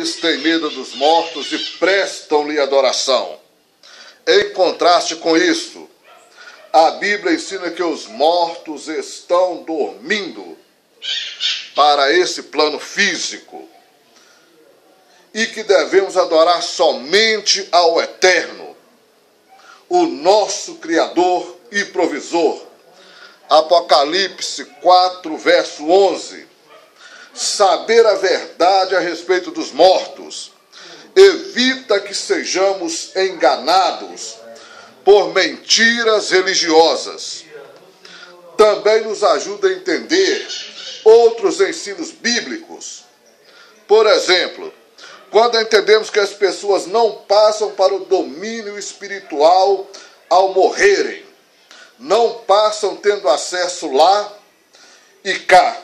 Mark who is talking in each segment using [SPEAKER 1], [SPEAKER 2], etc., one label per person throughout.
[SPEAKER 1] eles têm medo dos mortos e prestam-lhe adoração. Em contraste com isso, a Bíblia ensina que os mortos estão dormindo para esse plano físico e que devemos adorar somente ao Eterno, o nosso Criador e Provisor. Apocalipse 4, verso 11. Saber a verdade a respeito dos mortos evita que sejamos enganados por mentiras religiosas. Também nos ajuda a entender outros ensinos bíblicos. Por exemplo, quando entendemos que as pessoas não passam para o domínio espiritual ao morrerem, não passam tendo acesso lá e cá.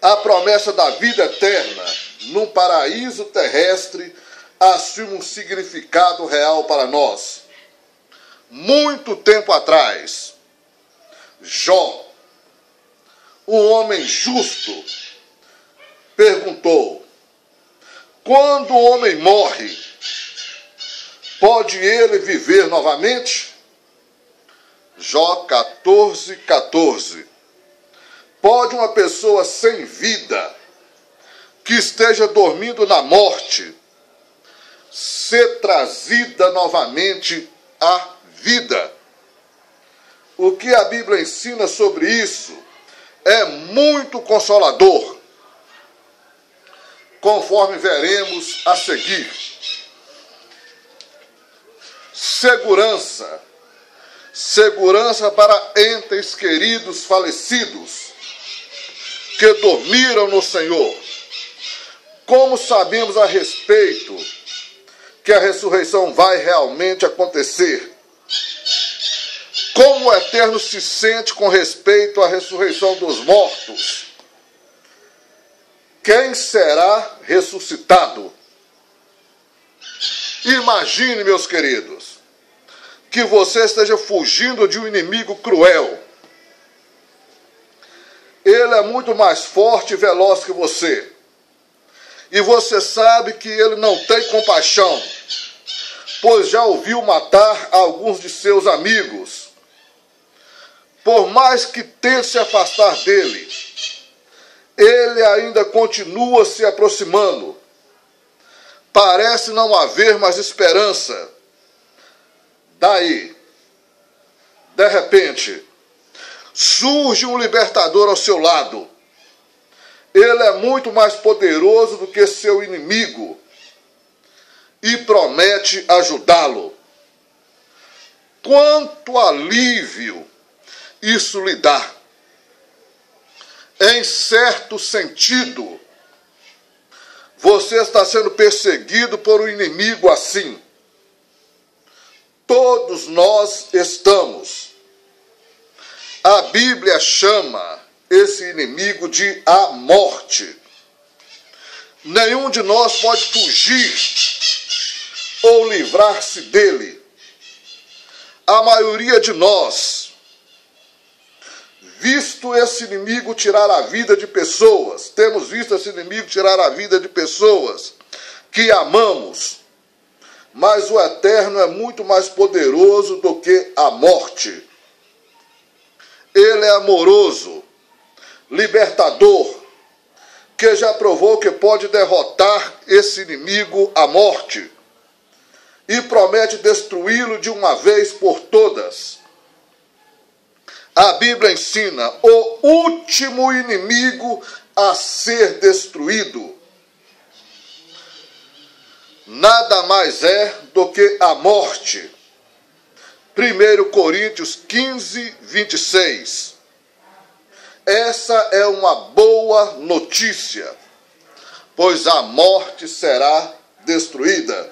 [SPEAKER 1] A promessa da vida eterna num paraíso terrestre assume um significado real para nós. Muito tempo atrás, Jó, um homem justo, perguntou: quando o homem morre, pode ele viver novamente? Jó 14, 14. Pode uma pessoa sem vida, que esteja dormindo na morte, ser trazida novamente à vida? O que a Bíblia ensina sobre isso é muito consolador, conforme veremos a seguir. Segurança para entes queridos falecidos que dormiram no Senhor. Como sabemos a respeito que a ressurreição vai realmente acontecer? Como o Eterno se sente com respeito à ressurreição dos mortos? Quem será ressuscitado? Imagine, meus queridos, que você esteja fugindo de um inimigo cruel. Ele é muito mais forte e veloz que você. E você sabe que ele não tem compaixão, pois já ouviu matar alguns de seus amigos. Por mais que tente se afastar dele, ele ainda continua se aproximando. Parece não haver mais esperança. Daí, de repente, surge um libertador ao seu lado. Ele é muito mais poderoso do que seu inimigo e promete ajudá-lo. Quanto alívio isso lhe dá! Em certo sentido, você está sendo perseguido por um inimigo assim. Todos nós estamos. A Bíblia chama esse inimigo de a morte. Nenhum de nós pode fugir ou livrar-se dele. A maioria de nós, visto esse inimigo tirar a vida de pessoas, temos visto esse inimigo tirar a vida de pessoas que amamos, mas o Eterno é muito mais poderoso do que a morte. Ele é amoroso, libertador, que já provou que pode derrotar esse inimigo, a morte, e promete destruí-lo de uma vez por todas. A Bíblia ensina o último inimigo a ser destruído nada mais é do que a morte. 1 Coríntios 15, 26. Essa é uma boa notícia, pois a morte será destruída.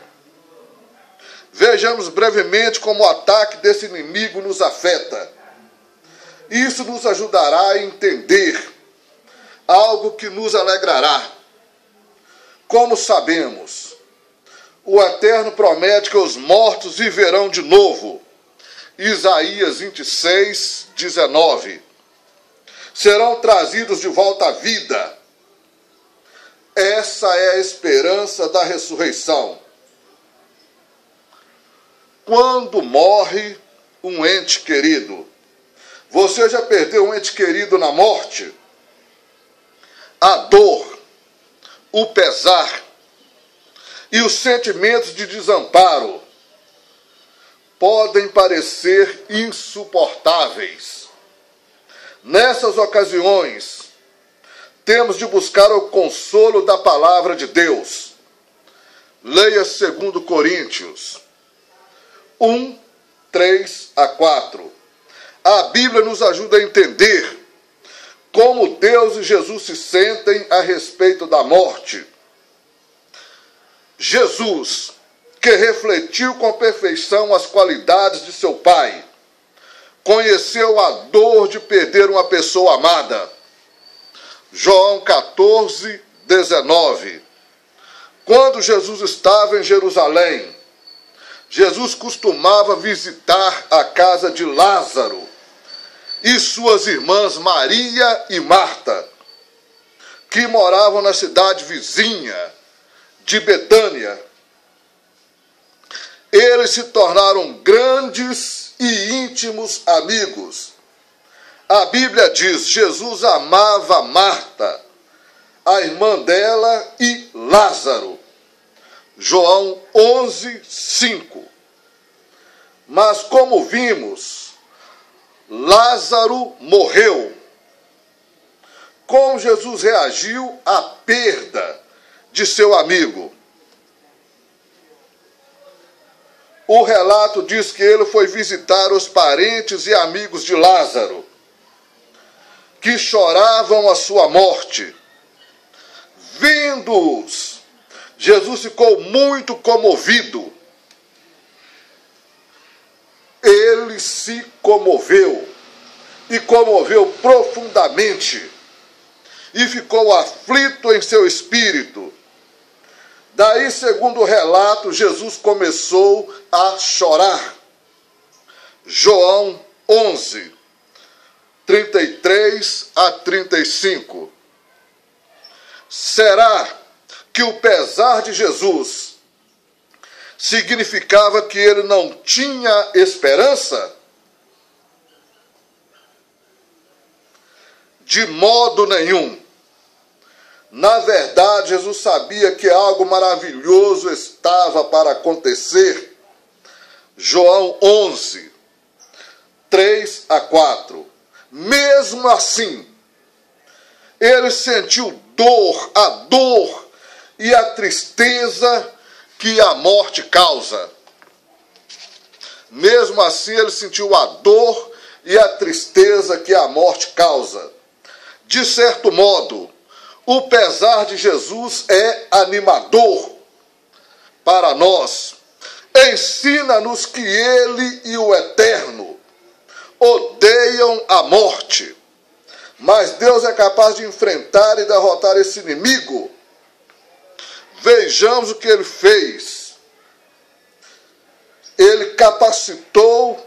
[SPEAKER 1] Vejamos brevemente como o ataque desse inimigo nos afeta. Isso nos ajudará a entender algo que nos alegrará. Como sabemos, o Eterno promete que os mortos viverão de novo. Isaías 26, 19. Serão trazidos de volta à vida. Essa é a esperança da ressurreição. Quando morre um ente querido, você já perdeu um ente querido na morte? A dor, o pesar e os sentimentos de desamparo podem parecer insuportáveis. Nessas ocasiões, temos de buscar o consolo da palavra de Deus. Leia 2 Coríntios 1, 3 a 4. A Bíblia nos ajuda a entender como Deus e Jesus se sentem a respeito da morte. Jesus, que refletiu com perfeição as qualidades de seu Pai, conheceu a dor de perder uma pessoa amada. João 14, 19. Quando Jesus estava em Jerusalém, Jesus costumava visitar a casa de Lázaro e suas irmãs Maria e Marta, que moravam na cidade vizinha de Betânia. Eles se tornaram grandes e íntimos amigos. A Bíblia diz: Jesus amava Marta, a irmã dela, e Lázaro. João 11, 5. Mas como vimos, Lázaro morreu. Como Jesus reagiu à perda de seu amigo? O relato diz que ele foi visitar os parentes e amigos de Lázaro, que choravam a sua morte. Vendo-os, Jesus ficou muito comovido. Ele se comoveu, e comoveu profundamente, e ficou aflito em seu espírito. Daí, segundo o relato, Jesus começou a chorar. João 11, 33 a 35. Será que o pesar de Jesus significava que ele não tinha esperança? De modo nenhum. Na verdade, Jesus sabia que algo maravilhoso estava para acontecer. João 11, 3 a 4. Mesmo assim, ele sentiu a dor e a tristeza que a morte causa. Mesmo assim, ele sentiu a dor e a tristeza que a morte causa. De certo modo, o pesar de Jesus é animador para nós. Ensina-nos que ele e o Eterno odeiam a morte, mas Deus é capaz de enfrentar e derrotar esse inimigo. Vejamos o que ele fez. Ele capacitou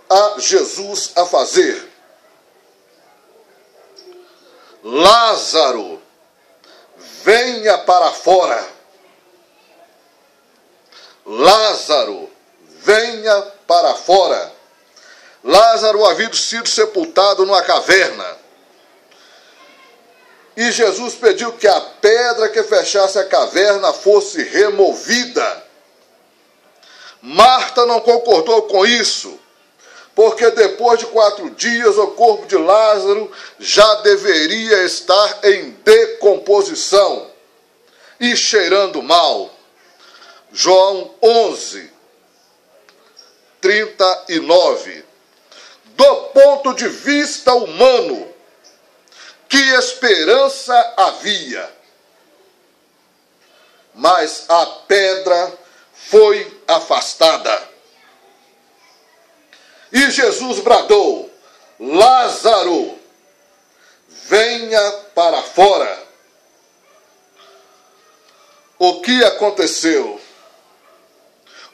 [SPEAKER 1] a Jesus a fazer. Lázaro, venha para fora. Lázaro, venha para fora. Lázaro havia sido sepultado numa caverna. E Jesus pediu que a pedra que fechasse a caverna fosse removida. Marta não concordou com isso, porque depois de 4 dias o corpo de Lázaro já deveria estar em decomposição e cheirando mal. João 11, 39. Do ponto de vista humano, que esperança havia? Mas a pedra foi afastada. E Jesus bradou: Lázaro, venha para fora. O que aconteceu?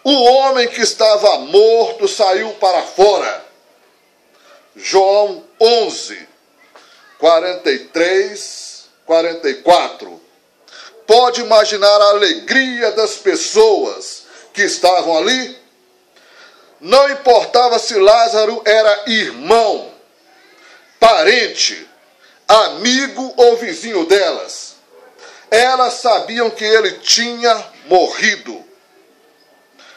[SPEAKER 1] O homem que estava morto saiu para fora. João 11, 43, 44. pode imaginar a alegria das pessoas que estavam ali? Não importava se Lázaro era irmão, parente, amigo ou vizinho delas. Elas sabiam que ele tinha morrido.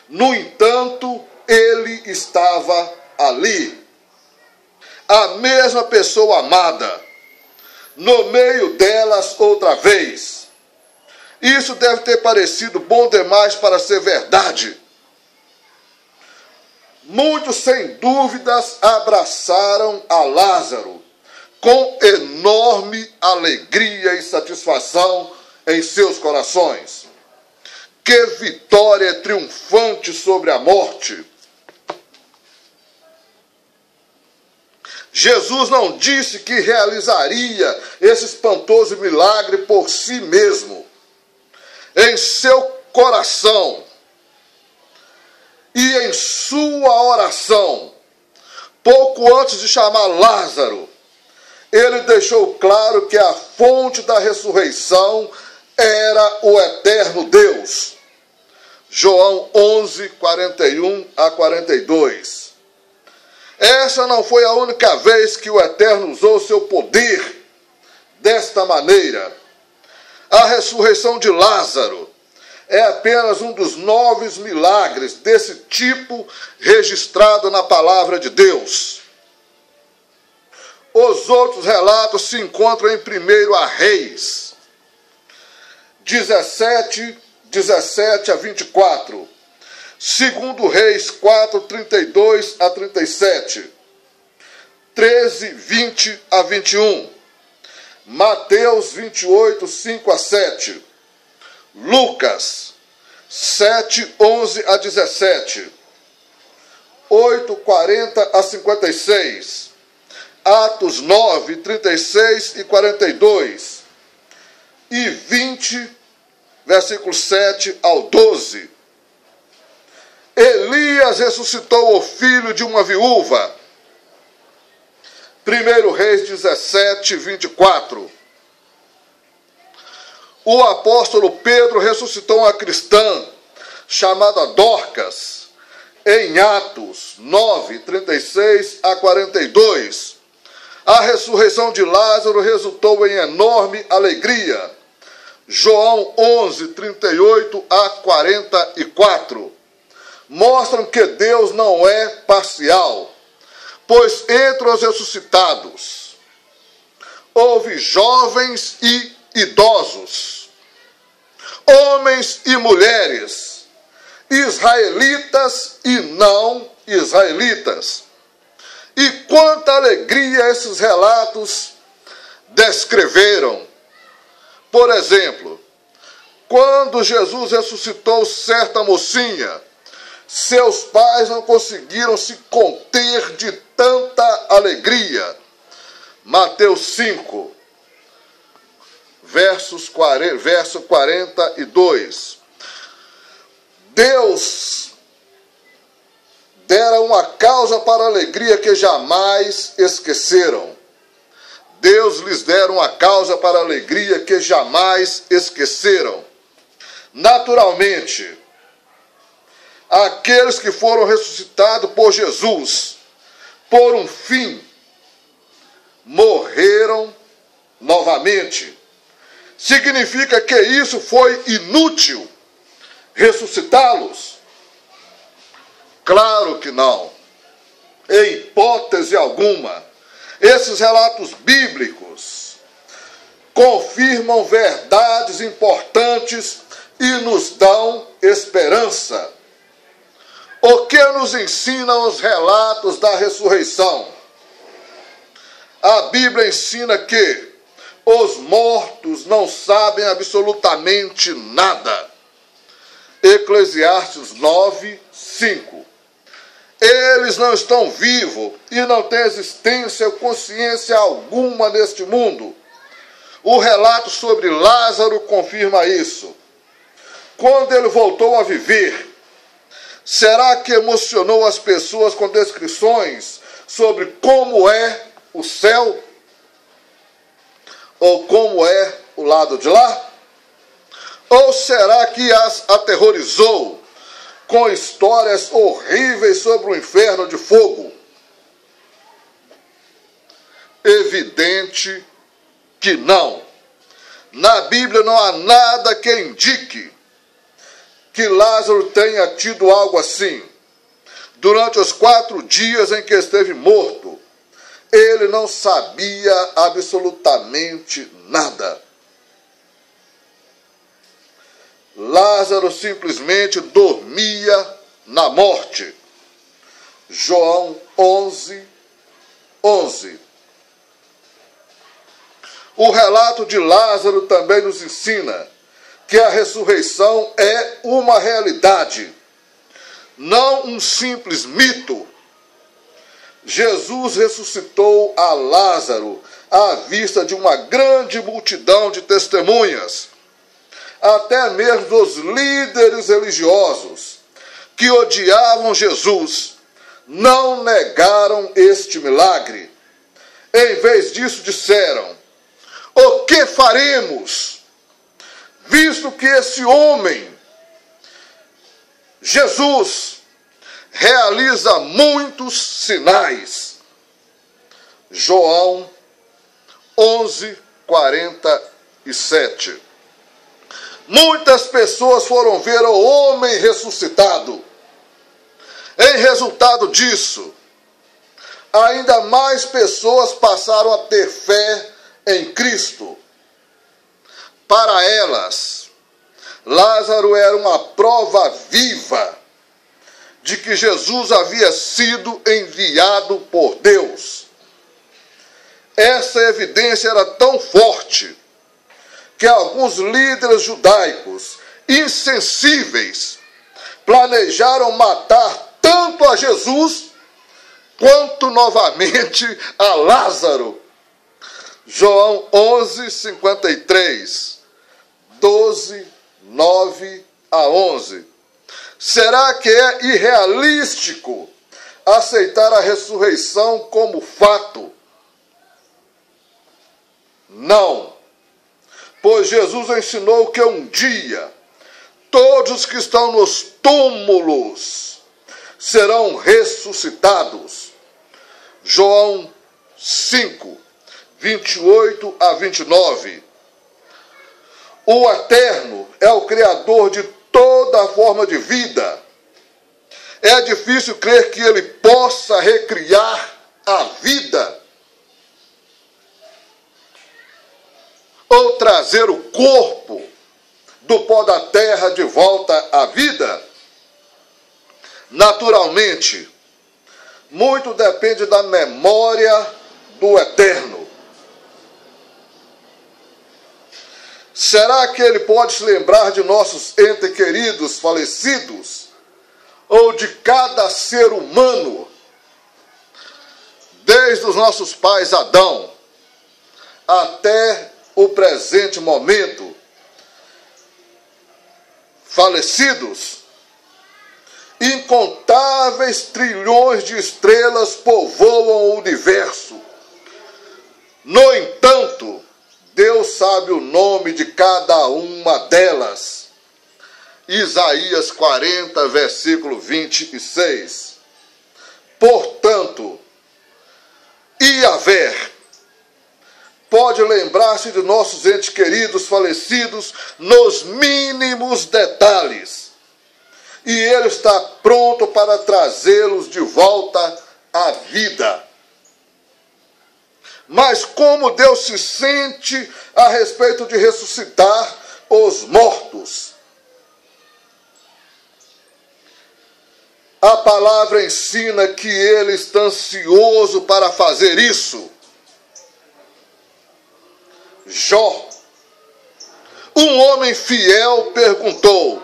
[SPEAKER 1] No entanto, ele estava ali. A mesma pessoa amada, no meio delas outra vez. Isso deve ter parecido bom demais para ser verdade. Muitos, sem dúvidas, abraçaram a Lázaro com enorme alegria e satisfação em seus corações. Que vitória triunfante sobre a morte! Jesus não disse que realizaria esse espantoso milagre por si mesmo. Em seu coração e em sua oração, pouco antes de chamar Lázaro, ele deixou claro que a fonte da ressurreição era o eterno Deus. João 11, 41 a 42. Essa não foi a única vez que o Eterno usou seu poder desta maneira. A ressurreição de Lázaro é apenas um dos 9 milagres desse tipo registrado na palavra de Deus. Os outros relatos se encontram em 1 Reis 17 a 24. 2 Reis 4, 32 a 37, 13, 20 a 21, Mateus 28, 5 a 7, Lucas 7, 11 a 17, 8, 40 a 56, Atos 9, 36 e 42, e 20, versículos 7 ao 12. Elias ressuscitou o filho de uma viúva. 1 Reis 17, 24. O apóstolo Pedro ressuscitou uma cristã chamada Dorcas, em Atos 9, 36 a 42. A ressurreição de Lázaro resultou em enorme alegria. João 11, 38 a 44. Mostram que Deus não é parcial, pois entre os ressuscitados houve jovens e idosos, homens e mulheres, israelitas e não israelitas. E quanta alegria esses relatos descreveram. Por exemplo, quando Jesus ressuscitou certa mocinha, seus pais não conseguiram se conter de tanta alegria. Mateus 5, verso 42. Deus dera uma causa para a alegria que jamais esqueceram. Deus lhes dera uma causa para a alegria que jamais esqueceram. Naturalmente, aqueles que foram ressuscitados por Jesus, por um fim, morreram novamente. Significa que isso foi inútil, ressuscitá-los? Claro que não. Em hipótese alguma. Esses relatos bíblicos confirmam verdades importantes e nos dão esperança. O que nos ensinam os relatos da ressurreição? A Bíblia ensina que os mortos não sabem absolutamente nada. Eclesiastes 9, 5. Eles não estão vivos e não têm existência ou consciência alguma neste mundo. O relato sobre Lázaro confirma isso. Quando ele voltou a viver, será que emocionou as pessoas com descrições sobre como é o céu? Ou como é o lado de lá? Ou será que as aterrorizou com histórias horríveis sobre o inferno de fogo? Evidente que não. Na Bíblia não há nada que indique que Lázaro tenha tido algo assim. Durante os 4 dias em que esteve morto, ele não sabia absolutamente nada. Lázaro simplesmente dormia na morte. João 11:11. O relato de Lázaro também nos ensina que a ressurreição é uma realidade, não um simples mito. Jesus ressuscitou a Lázaro à vista de uma grande multidão de testemunhas. Até mesmo os líderes religiosos que odiavam Jesus não negaram este milagre. Em vez disso, disseram: o que faremos, visto que esse homem, Jesus, realiza muitos sinais? João 11:47. Muitas pessoas foram ver o homem ressuscitado. Em resultado disso, ainda mais pessoas passaram a ter fé em Cristo. Para elas, Lázaro era uma prova viva de que Jesus havia sido enviado por Deus. Essa evidência era tão forte que alguns líderes judaicos insensíveis planejaram matar tanto a Jesus quanto novamente a Lázaro. João 11:53, 12:9-11. Será que é irrealístico aceitar a ressurreição como fato? Não. Pois Jesus ensinou que um dia todos os que estão nos túmulos serão ressuscitados. João 5:28-29. O Eterno é o Criador de toda forma de vida. É difícil crer que Ele possa recriar a vida ou trazer o corpo do pó da terra de volta à vida. Naturalmente, muito depende da memória do Eterno. Será que Ele pode se lembrar de nossos entes queridos falecidos? Ou de cada ser humano, desde os nossos pais Adão até o presente momento, falecidos? Incontáveis trilhões de estrelas povoam o universo. No entanto, Deus sabe o nome de cada uma delas. Isaías 40, versículo 26. Portanto, Yahvé pode lembrar-se de nossos entes queridos falecidos nos mínimos detalhes. E Ele está pronto para trazê-los de volta à vida. Mas como Deus se sente a respeito de ressuscitar os mortos? A palavra ensina que Ele está ansioso para fazer isso. Jó, um homem fiel, perguntou: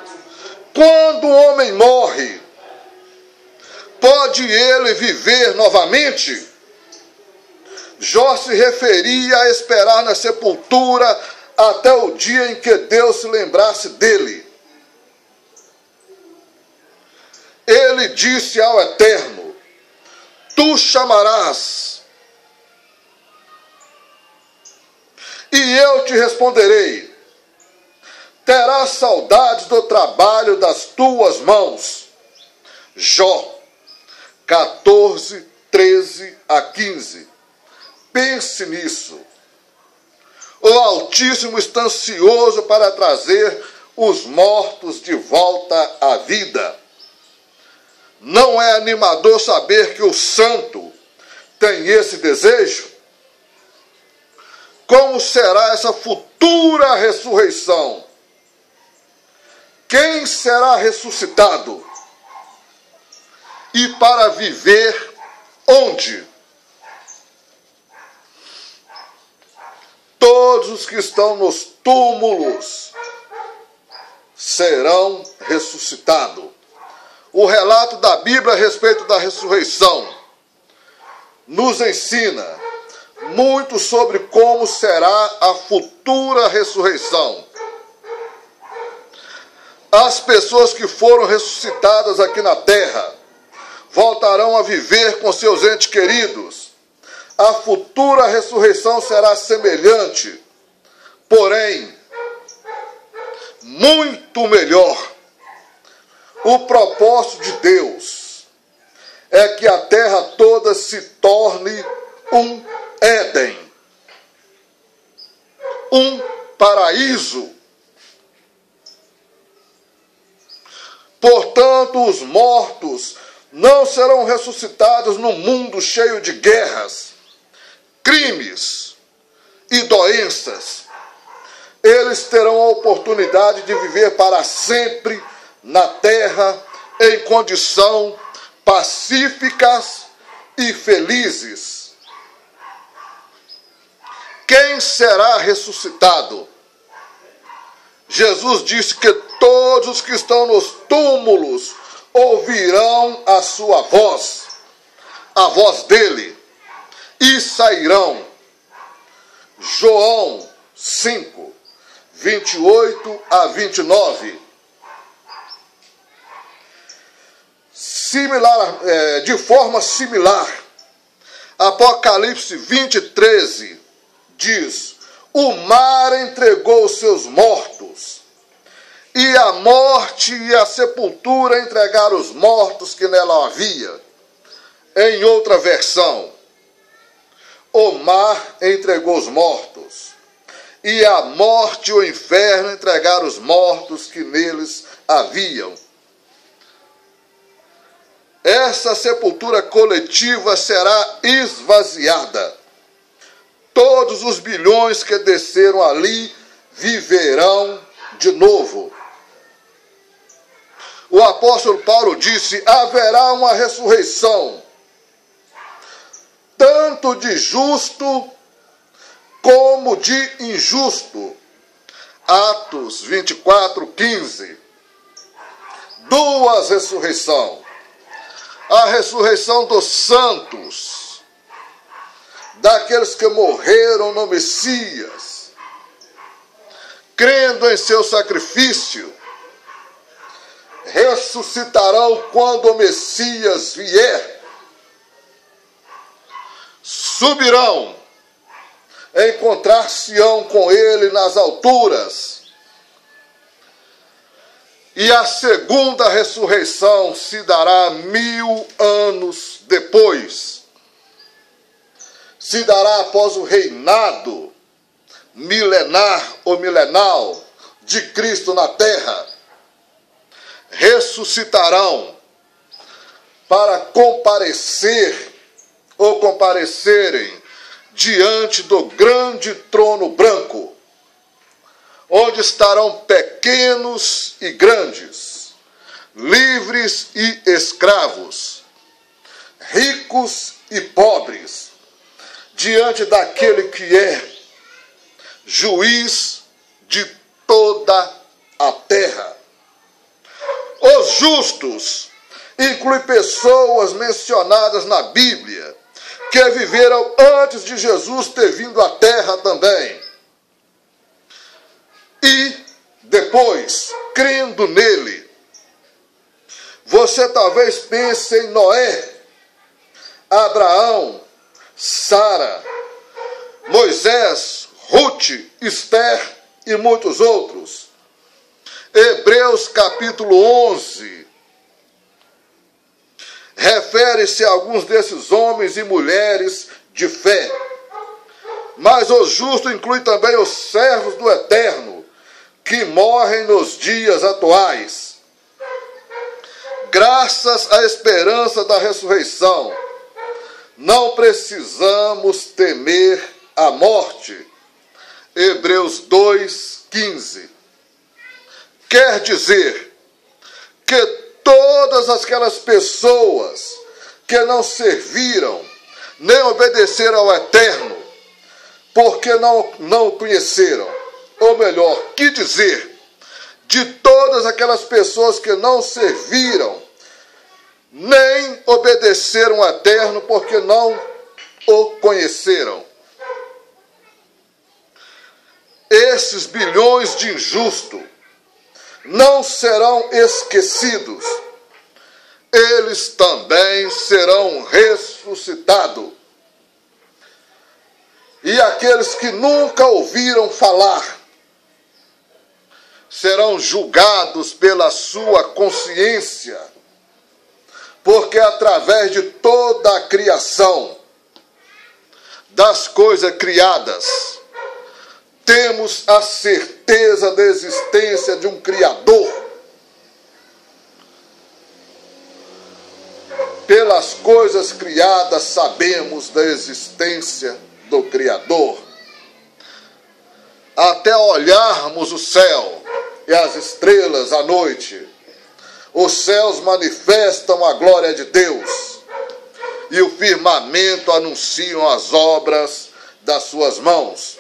[SPEAKER 1] quando o homem morre, pode ele viver novamente? Jó se referia a esperar na sepultura até o dia em que Deus se lembrasse dele. Ele disse ao Eterno: tu chamarás, e eu te responderei. terás saudades do trabalho das tuas mãos. Jó 14, 13 a 15. Pense nisso. O Altíssimo está ansioso para trazer os mortos de volta à vida. Não é animador saber que o santo tem esse desejo? Como será essa futura ressurreição? Quem será ressuscitado? E para viver onde? Todos os que estão nos túmulos serão ressuscitados. O relato da Bíblia a respeito da ressurreição nos ensina muito sobre como será a futura ressurreição. As pessoas que foram ressuscitadas aqui na terra voltarão a viver com seus entes queridos. A futura ressurreição será semelhante, porém, muito melhor. O propósito de Deus é que a terra toda se torne um Éden, um paraíso. Portanto, os mortos não serão ressuscitados num mundo cheio de guerras, crimes e doenças. Eles terão a oportunidade de viver para sempre na terra em condição pacíficas e felizes. Quem será ressuscitado? Jesus disse que todos os que estão nos túmulos ouvirão a sua voz, a voz dele, e sairão. João 5, 28 a 29. De forma similar, Apocalipse 20, 13 diz: o mar entregou os seus mortos, e a morte e a sepultura entregaram os mortos que nela havia. Em outra versão, o mar entregou os mortos, e a morte e o inferno entregaram os mortos que neles haviam. Essa sepultura coletiva será esvaziada. Todos os bilhões que desceram ali viverão de novo. O apóstolo Paulo disse: haverá uma ressurreição, tanto de justo como de injusto. Atos 24, 15. Duas ressurreições. A ressurreição dos santos, daqueles que morreram no Messias, crendo em seu sacrifício, ressuscitarão quando o Messias vier. Subirão, encontrar-se-ão com ele nas alturas. E a segunda ressurreição se dará 1000 anos depois. Se dará após o reinado milenar ou milenal de Cristo na terra. Ressuscitarão para comparecer ou comparecerem diante do grande trono branco, onde estarão pequenos e grandes, livres e escravos, ricos e pobres, diante daquele que é juiz de toda a terra. Os justos inclui pessoas mencionadas na Bíblia, que viveram antes de Jesus ter vindo à terra também. E depois, crendo nele, você talvez pense em Noé, Abraão, Sara, Moisés, Ruth, Esther e muitos outros. Hebreus capítulo 11, refere-se a alguns desses homens e mulheres de fé. Mas o justo inclui também os servos do Eterno, que morrem nos dias atuais. Graças à esperança da ressurreição, não precisamos temer a morte. Hebreus 2:15. Quer dizer que todas aquelas pessoas que não serviram nem obedeceram ao Eterno, porque não o conheceram, ou melhor, que dizer, de todas aquelas pessoas que não serviram nem obedeceram ao Eterno, porque não o conheceram. Esses bilhões de injustos não serão esquecidos. Eles também serão ressuscitados. E aqueles que nunca ouviram falar serão julgados pela sua consciência, porque através de toda a criação, das coisas criadas, temos a certeza da existência de um Criador. Pelas coisas criadas sabemos da existência do Criador. Até olharmos o céu e as estrelas à noite, os céus manifestam a glória de Deus e o firmamento anunciam as obras das suas mãos.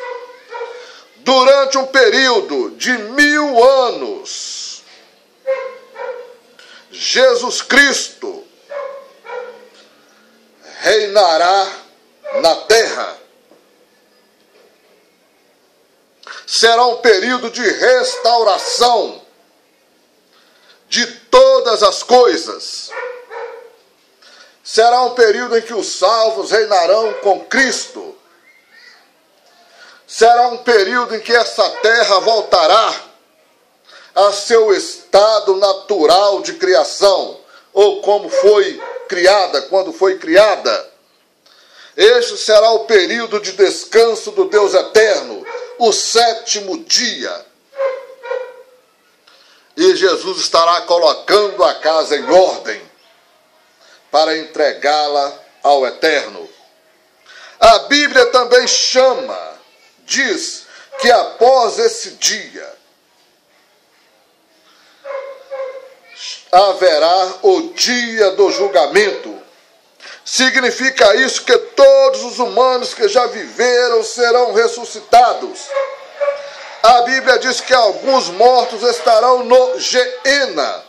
[SPEAKER 1] Durante um período de 1000 anos, Jesus Cristo reinará na terra. Será um período de restauração de todas as coisas. Será um período em que os salvos reinarão com Cristo. Será um período em que essa terra voltará a seu estado natural de criação, ou como foi criada, quando foi criada. Este será o período de descanso do Deus Eterno, o 7º dia. E Jesus estará colocando a casa em ordem para entregá-la ao Eterno. A Bíblia também diz que após esse dia haverá o dia do julgamento. Significa isso que todos os humanos que já viveram serão ressuscitados. A Bíblia diz que alguns mortos estarão no Geena.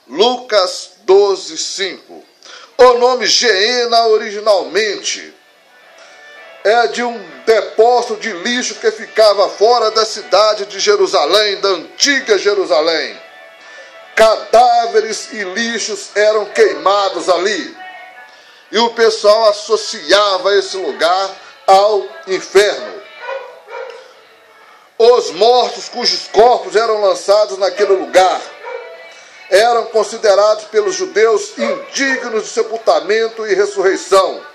[SPEAKER 1] Lucas 12:5. O nome Geena originalmente é de um depósito de lixo que ficava fora da cidade de Jerusalém, da antiga Jerusalém. Cadáveres e lixos eram queimados ali. E o pessoal associava esse lugar ao inferno. Os mortos cujos corpos eram lançados naquele lugar eram considerados pelos judeus indignos de sepultamento e ressurreição.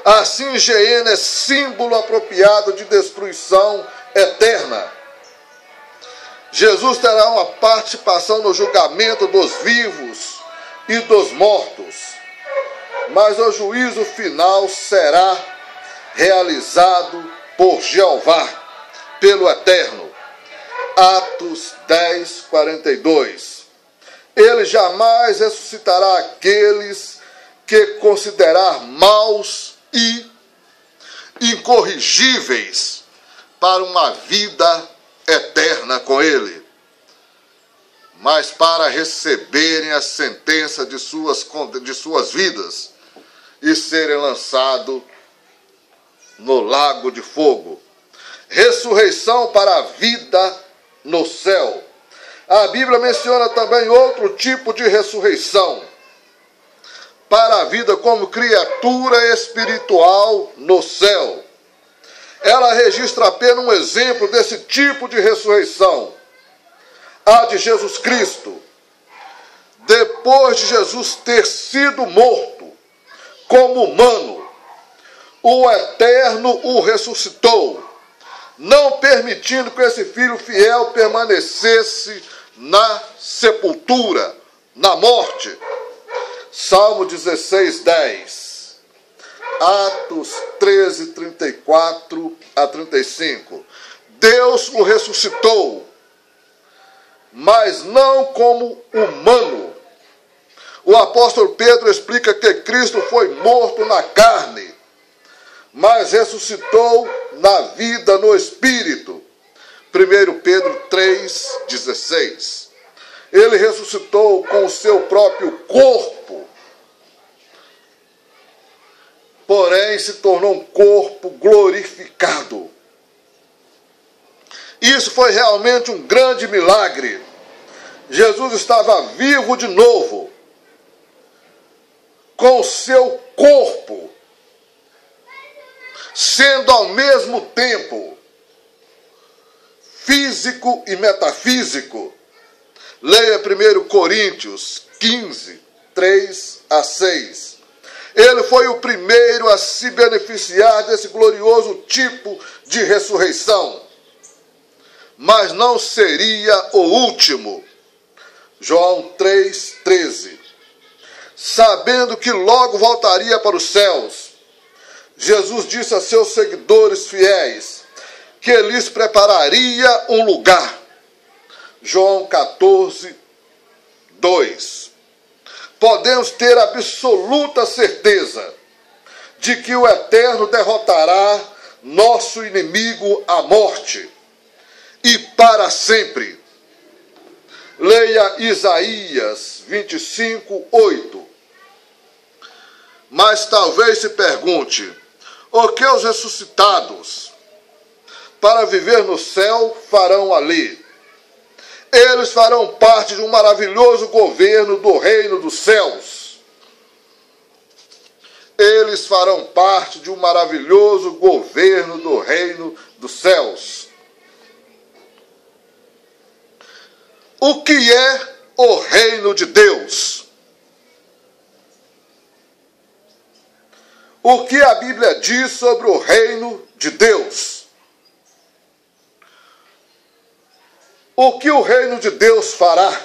[SPEAKER 1] Assim, Geena é símbolo apropriado de destruição eterna. Jesus terá uma participação no julgamento dos vivos e dos mortos, mas o juízo final será realizado por Jeová, pelo Eterno. Atos 10:42. Ele jamais ressuscitará aqueles que considerar maus e incorrigíveis para uma vida eterna com ele, mas para receberem a sentença de suas vidas e serem lançados no lago de fogo. Ressurreição para a vida no céu. A Bíblia menciona também outro tipo de ressurreição para a vida como criatura espiritual no céu. Ela registra apenas um exemplo desse tipo de ressurreição. a de Jesus Cristo. Depois de Jesus ter sido morto como humano, o Eterno o ressuscitou, não permitindo que esse filho fiel permanecesse na sepultura, na morte. Salmo 16, 10. Atos 13, 34 a 35. Deus o ressuscitou, mas não como humano. O apóstolo Pedro explica que Cristo foi morto na carne, mas ressuscitou na vida, no Espírito. 1 Pedro 3, 16. Ele ressuscitou com o seu próprio corpo, porém se tornou um corpo glorificado. Isso foi realmente um grande milagre. Jesus estava vivo de novo, com o seu corpo, sendo ao mesmo tempo físico e metafísico. Leia 1 Coríntios 15, 3 a 6. Ele foi o primeiro a se beneficiar desse glorioso tipo de ressurreição, mas não seria o último. João 3, 13. Sabendo que logo voltaria para os céus, Jesus disse a seus seguidores fiéis que lhes prepararia um lugar. João 14, 2. Podemos ter absoluta certeza de que o Eterno derrotará nosso inimigo, a morte, e para sempre. Leia Isaías 25, 8. Mas talvez se pergunte, o que os ressuscitados para viver no céu farão ali? Eles farão parte de um maravilhoso governo do reino dos céus. Eles farão parte de um maravilhoso governo do reino dos céus. O que é o reino de Deus? O que a Bíblia diz sobre o reino de Deus? O que o reino de Deus fará?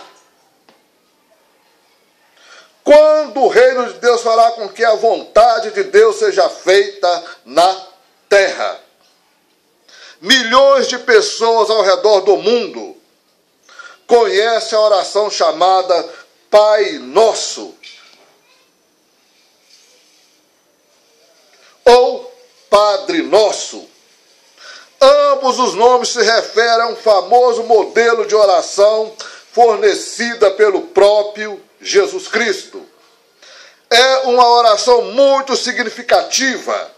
[SPEAKER 1] Quando o reino de Deus fará com que a vontade de Deus seja feita na terra? Milhões de pessoas ao redor do mundo conhecem a oração chamada Pai Nosso, ou Padre Nosso. Ambos os nomes se referem a um famoso modelo de oração fornecida pelo próprio Jesus Cristo. É uma oração muito significativa.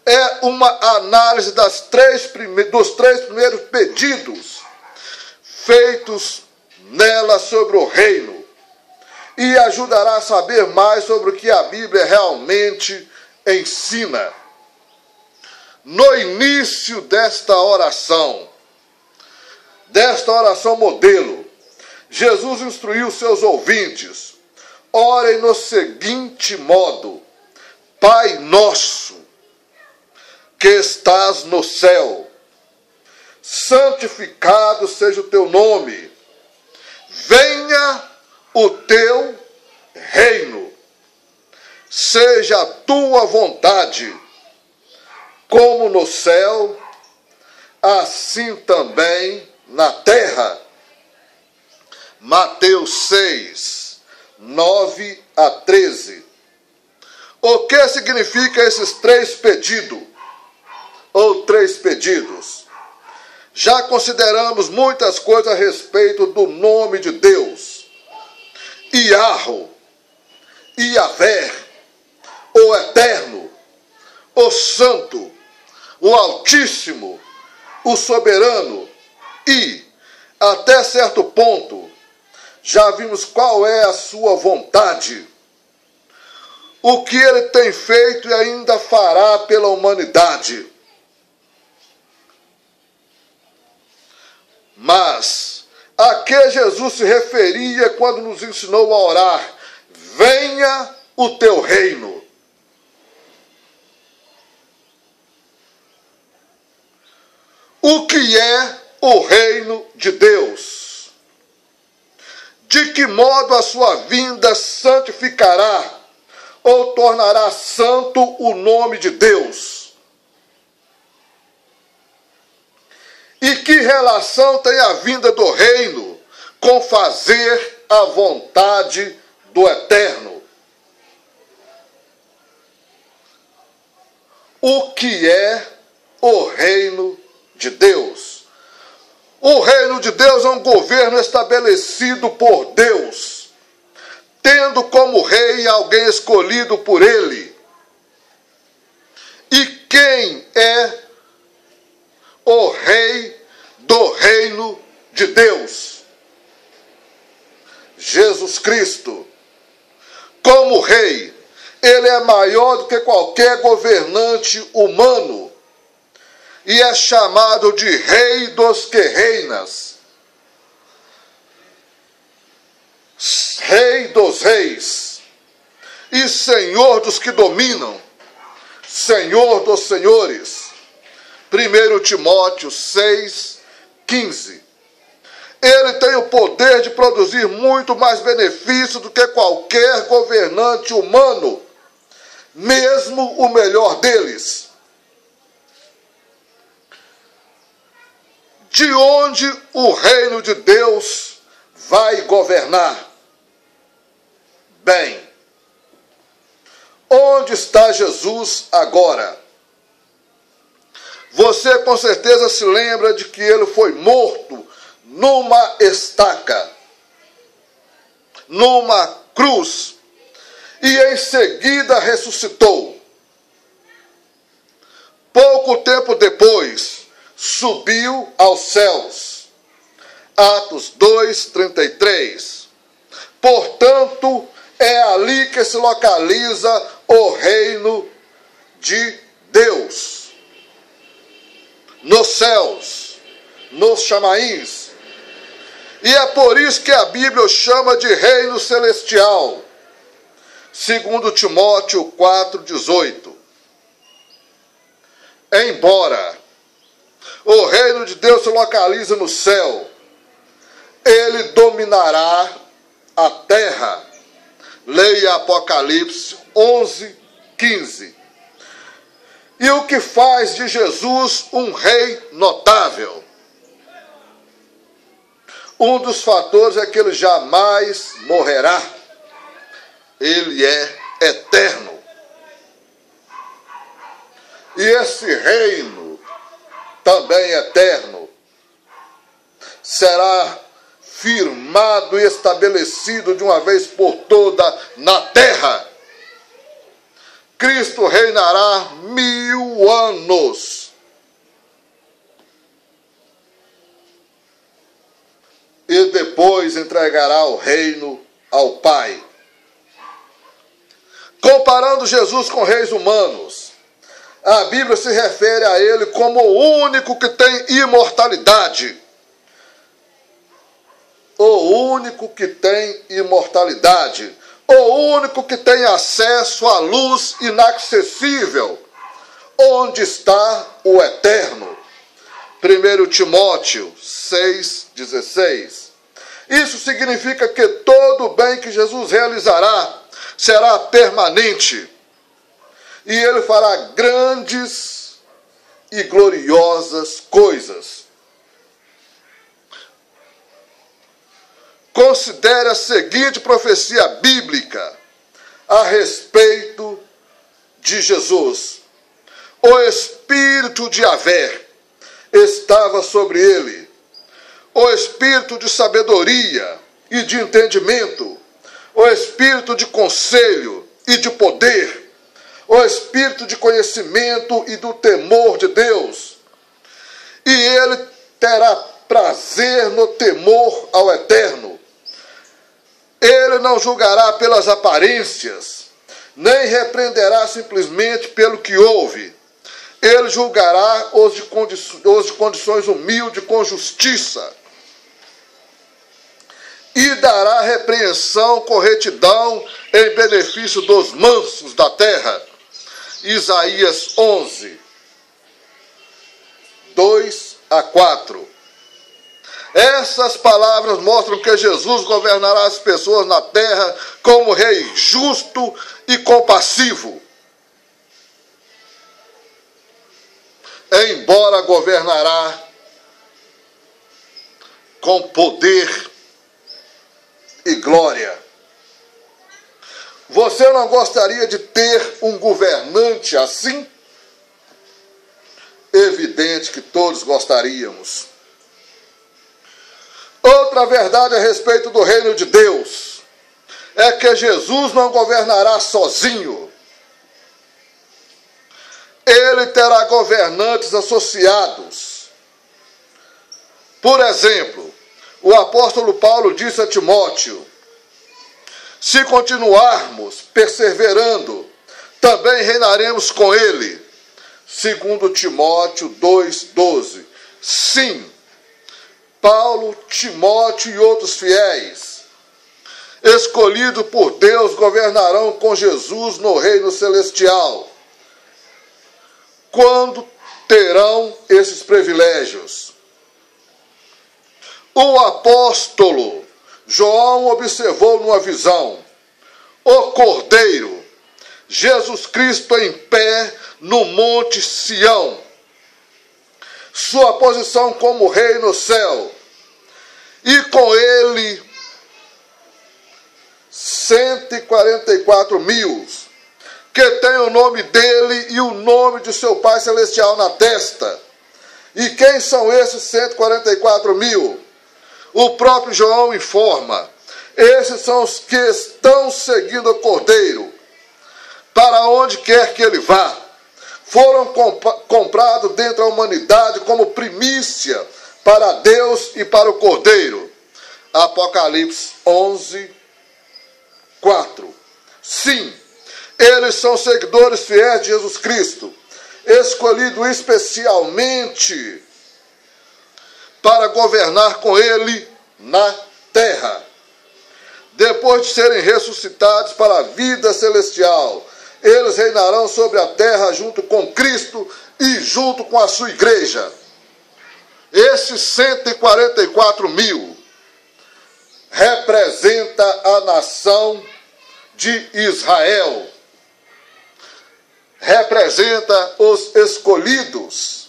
[SPEAKER 1] É uma análise dos três primeiros pedidos feitos nela sobre o reino, e ajudará a saber mais sobre o que a Bíblia realmente ensina. No início desta oração modelo, Jesus instruiu seus ouvintes: orem no seguinte modo: Pai nosso, que estás no céu, santificado seja o teu nome, venha o teu reino, seja a tua vontade, como no céu, assim também na terra. Mateus 6, 9 a 13. O que significa esses três pedidos? Ou três pedidos? Já consideramos muitas coisas a respeito do nome de Deus. Iahô, Iavé, o Eterno, o Santo, o Altíssimo, o Soberano, e, até certo ponto, já vimos qual é a sua vontade, o que ele tem feito e ainda fará pela humanidade. Mas a que Jesus se referia quando nos ensinou a orar: venha o teu reino. O que é o reino de Deus? De que modo a sua vinda santificará ou tornará santo o nome de Deus? E que relação tem a vinda do reino com fazer a vontade do Eterno? O que é o reino de Deus? O reino de Deus é um governo estabelecido por Deus, tendo como rei alguém escolhido por ele. E quem é o rei do reino de Deus? Jesus Cristo. Como rei, ele é maior do que qualquer governante humano e é chamado de Rei dos que reinas, Rei dos reis e Senhor dos que dominam, Senhor dos senhores. 1 Timóteo 6,15. Ele tem o poder de produzir muito mais benefício do que qualquer governante humano, mesmo o melhor deles. De onde o reino de Deus vai governar? Bem, onde está Jesus agora? Você com certeza se lembra de que ele foi morto numa estaca, numa cruz, e em seguida ressuscitou. Pouco tempo depois, subiu aos céus. Atos 2:33. Portanto, é ali que se localiza o reino de Deus. Nos céus, nos chamaíns. E é por isso que a Bíblia o chama de reino celestial. 2 Timóteo 4:18. Embora o reino de Deus se localiza no céu, ele dominará a terra. Leia Apocalipse 11:15. E o que faz de Jesus um rei notável? Um dos fatores é que ele jamais morrerá. Ele é eterno. E esse reino, também eterno, será firmado e estabelecido de uma vez por toda na terra. Cristo reinará 1000 anos. E depois entregará o reino ao Pai. Comparando Jesus com reis humanos, a Bíblia se refere a ele como o único que tem imortalidade. O único que tem imortalidade. O único que tem acesso à luz inacessível. Onde está o Eterno? 1 Timóteo 6,16. Isso significa que todo o bem que Jesus realizará será permanente. E ele fará grandes e gloriosas coisas. Considere a seguinte profecia bíblica a respeito de Jesus. O Espírito de Yahvé estava sobre ele. O Espírito de sabedoria e de entendimento. O Espírito de conselho e de poder. O Espírito de conhecimento e do temor de Deus. E ele terá prazer no temor ao Eterno. Ele não julgará pelas aparências, nem repreenderá simplesmente pelo que ouve. Ele julgará os de condições humildes com justiça. e dará repreensão com retidão em benefício dos mansos da terra. Isaías 11, 2-4. Essas palavras mostram que Jesus governará as pessoas na terra como rei justo e compassivo. Embora governará com poder e glória. Você não gostaria de ter um governante assim? Evidente que todos gostaríamos. Outra verdade a respeito do reino de Deus é que Jesus não governará sozinho. Ele terá governantes associados. Por exemplo, o apóstolo Paulo disse a Timóteo: se continuarmos perseverando, também reinaremos com ele. Segundo Timóteo 2,12. Sim, Paulo, Timóteo e outros fiéis, escolhidos por Deus, governarão com Jesus no reino celestial. Quando terão esses privilégios? O apóstolo João observou numa visão o Cordeiro, Jesus Cristo em pé no Monte Sião, sua posição como rei no céu, e com ele 144 mil, que tem o nome dele e o nome de seu Pai Celestial na testa. E quem são esses 144 mil? O próprio João informa: esses são os que estão seguindo o Cordeiro, para onde quer que ele vá. Foram comprados dentre a humanidade como primícia para Deus e para o Cordeiro. Apocalipse 11, 4. Sim, eles são seguidores fiéis de Jesus Cristo, escolhidos especialmente para governar com ele na terra. Depois de serem ressuscitados para a vida celestial, eles reinarão sobre a terra junto com Cristo e junto com a sua igreja. Esses 144 mil representa a nação de Israel. Representa os escolhidos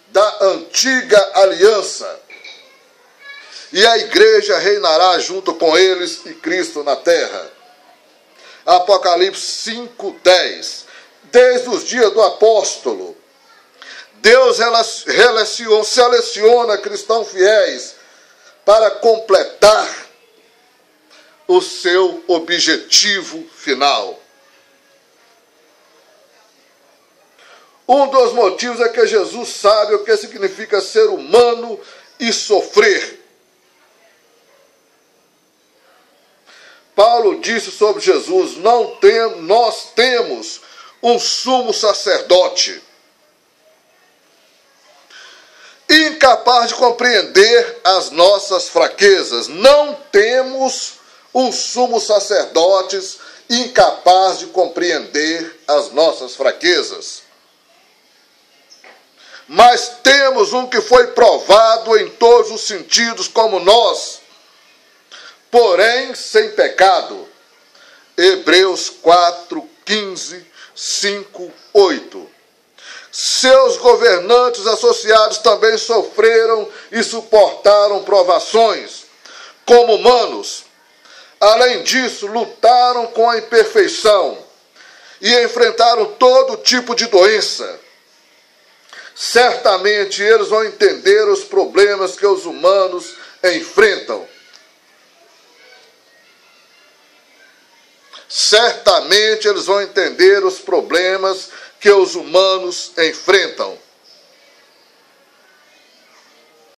[SPEAKER 1] da antiga aliança. E a igreja reinará junto com eles e Cristo na terra. Apocalipse 5:10. Desde os dias do apóstolo, Deus seleciona cristãos fiéis para completar o seu objetivo final. Um dos motivos é que Jesus sabe o que significa ser humano e sofrer. Paulo disse sobre Jesus: nós temos um sumo sacerdote incapaz de compreender as nossas fraquezas. Não temos um sumo sacerdote incapaz de compreender as nossas fraquezas. Mas temos um que foi provado em todos os sentidos como nós, porém sem pecado. Hebreus 4:15, 5, 8. Seus governantes associados também sofreram e suportaram provações como humanos. Além disso, lutaram com a imperfeição e enfrentaram todo tipo de doença. Certamente eles vão entender os problemas que os humanos enfrentam. Certamente eles vão entender os problemas que os humanos enfrentam.